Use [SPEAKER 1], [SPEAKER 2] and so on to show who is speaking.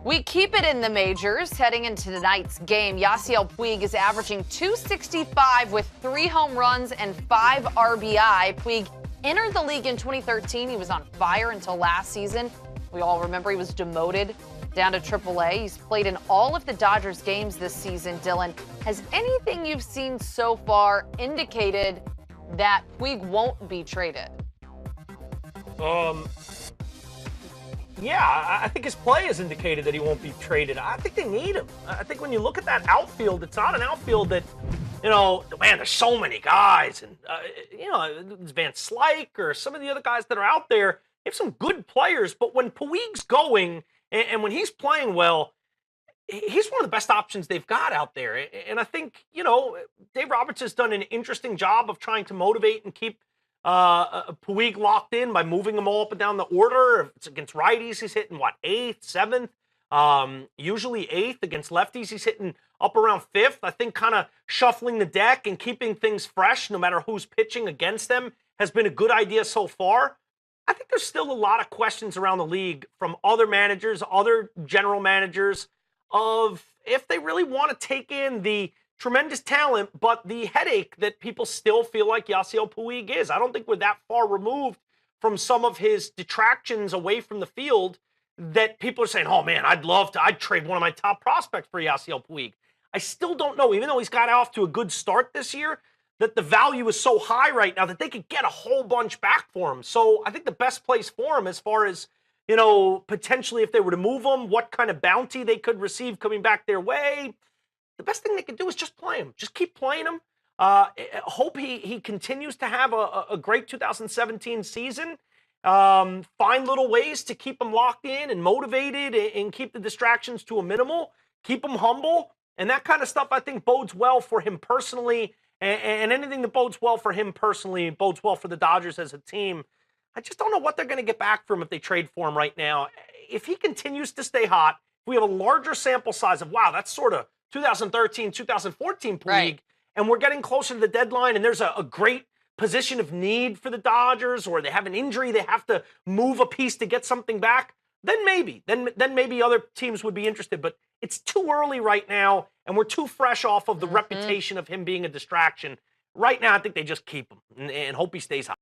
[SPEAKER 1] We keep it in the majors. Heading into tonight's game, Yasiel Puig is averaging .265 with 3 home runs and 5 RBI. Puig entered the league in 2013. He was on fire until last season. We all remember he was demoted down to AAA. He's played in all of the Dodgers games this season. Dylan, has anything you've seen so far indicated that Puig won't be traded?
[SPEAKER 2] Yeah, I think his play has indicated that he won't be traded. I think they need him. I think when you look at that outfield, it's not an outfield that, man, there's so many guys. And, it's Van Slyke or some of the other guys that are out there. They have some good players, but when Puig's going and when he's playing well, he's one of the best options they've got out there. And I think, Dave Roberts has done an interesting job of trying to motivate and keep Puig locked in by moving them all up and down the order. If it's against righties, he's hitting, 8th, 7th? Usually 8th. Against lefties, he's hitting up around 5th. I think kind of shuffling the deck and keeping things fresh, no matter who's pitching against them, has been a good idea so far. I think there's still a lot of questions around the league from other managers, other general managers, of if they really want to take in the tremendous talent, but the headache that people still feel like Yasiel Puig is. I don't think we're that far removed from some of his detractions away from the field that people are saying, oh man, I'd trade one of my top prospects for Yasiel Puig. I still don't know, even though he's got off to a good start this year, that the value is so high right now that they could get a whole bunch back for him. So I think the best place for him, as far as, potentially if they were to move him, what kind of bounty they could receive coming back their way, the best thing they can do is just play him. Just keep playing him. Hope he continues to have a great 2017 season. Find little ways to keep him locked in and motivated and keep the distractions to a minimal. Keep him humble. And that kind of stuff, I think, bodes well for him personally. And anything that bodes well for him personally bodes well for the Dodgers as a team. I just don't know what they're going to get back from him if they trade for him right now. If he continues to stay hot, if we have a larger sample size of, wow, that's sort of 2013, 2014 Puig,
[SPEAKER 1] Right,
[SPEAKER 2] and we're getting closer to the deadline, and there's a great position of need for the Dodgers, or they have an injury, they have to move a piece to get something back, then maybe. Then maybe other teams would be interested. But it's too early right now, and we're too fresh off of the reputation of him being a distraction. Right now, I think they just keep him and hope he stays hot.